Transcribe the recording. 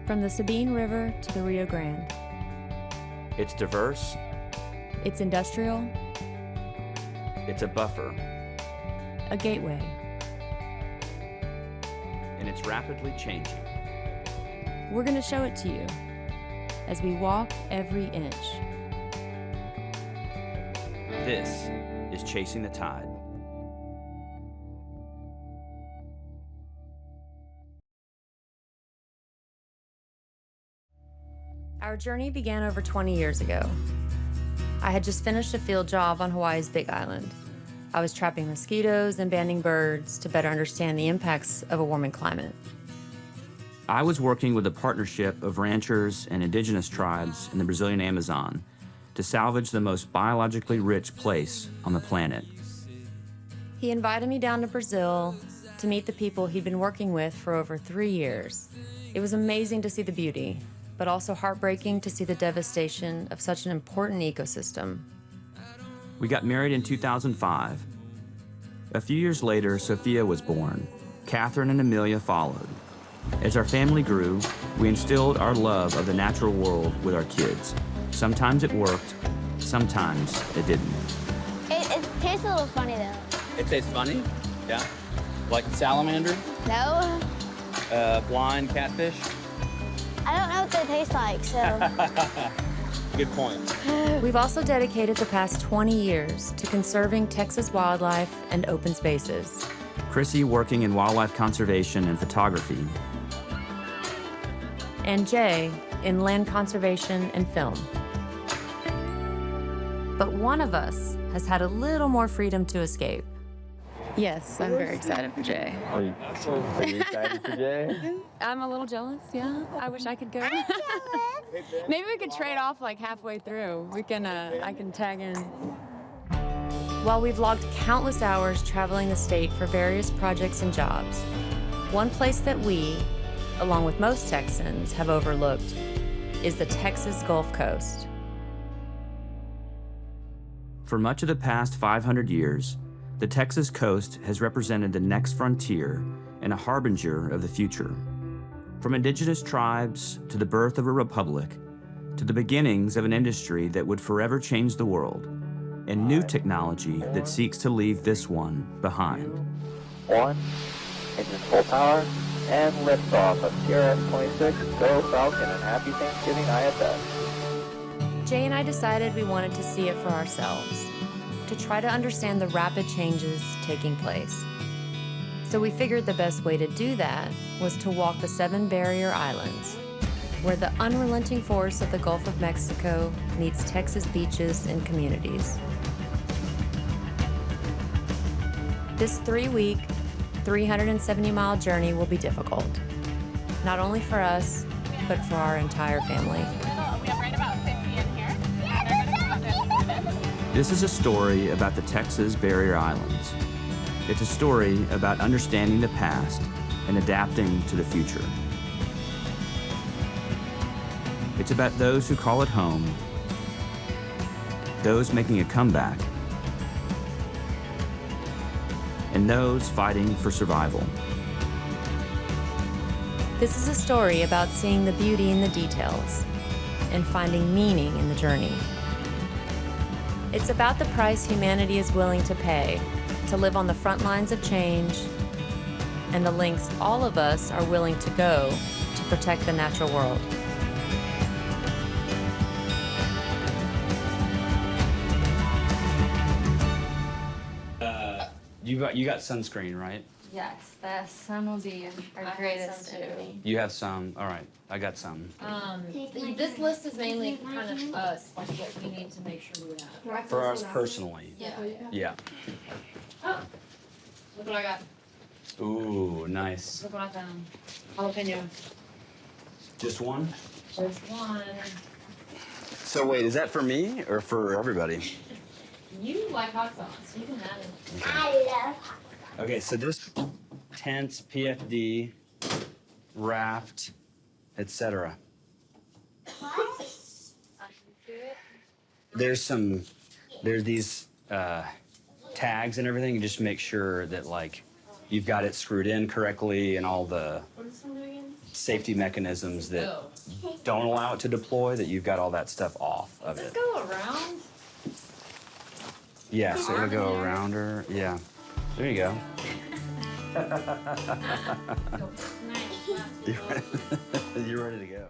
From the Sabine River to the Rio Grande. It's diverse. It's industrial. It's a buffer. A gateway. And it's rapidly changing. We're going to show it to you as we walk every inch. This is Chasing the Tide. Our journey began over 20 years ago. I had just finished a field job on Hawaii's Big Island. I was trapping mosquitoes and banding birds to better understand the impacts of a warming climate. I was working with a partnership of ranchers and indigenous tribes in the Brazilian Amazon to salvage the most biologically rich place on the planet. He invited me down to Brazil to meet the people he'd been working with for over 3 years. It was amazing to see the beauty, but also heartbreaking to see the devastation of such an important ecosystem. We got married in 2005. A few years later, Sophia was born. Catherine and Amelia followed. As our family grew, we instilled our love of the natural world with our kids. Sometimes it worked, sometimes it didn't. It tastes a little funny though. It tastes funny? Yeah. Like salamander? No? Blind catfish? I don't know what they taste like, so. Good point. We've also dedicated the past 20 years to conserving Texas wildlife and open spaces. Chrissy working in wildlife conservation and photography. And Jay in land conservation and film. But one of us has had a little more freedom to escape. Yes, I'm very excited for Jay. Are you excited for Jay? I'm a little jealous, yeah. I wish I could go. Maybe we could trade off like halfway through. I can tag in. While we've logged countless hours traveling the state for various projects and jobs, one place that we, along with most Texans, have overlooked is the Texas Gulf Coast. For much of the past 500 years, the Texas coast has represented the next frontier and a harbinger of the future. From indigenous tribes to the birth of a republic, to the beginnings of an industry that would forever change the world, and new technology that seeks to leave this one behind. 1, engine full power, and liftoff of TRS-26. Go Falcon and happy Thanksgiving ISS. Jay and I decided we wanted to see it for ourselves, to try to understand the rapid changes taking place. So we figured the best way to do that was to walk the 7 barrier islands, where the unrelenting force of the Gulf of Mexico meets Texas beaches and communities. This 3-week, 370-mile journey will be difficult, not only for us, but for our entire family. We have right about 50 in here. This is a story about the Texas Barrier Islands. It's a story about understanding the past and adapting to the future. It's about those who call it home, those making a comeback, and those fighting for survival. This is a story about seeing the beauty in the details and finding meaning in the journey. It's about the price humanity is willing to pay to live on the front lines of change and the lengths all of us are willing to go to protect the natural world. You got sunscreen, right? Yes, the sun will be our greatest enemy. You have some. All right, I got some. This list is mainly kind of us, like what we need to make sure we have. For us personally. Yeah. Yeah. Oh, look what I got. Ooh, nice. Look what I found. Jalapeno. Just one? Just one. So wait, is that for me or for everybody? You like hot sauce, so you can have it. I love hot. Okay, so this tents, PFD, raft, etc. There's these tags and everything. Just make sure that like you've got it screwed in correctly and all the. What is this one doing again? safety mechanisms that don't allow it to deploy, that you've got all that stuff off of Does it. this go around? Yeah, so it'll go around her. Yeah. There you go. Nice. You're ready to go.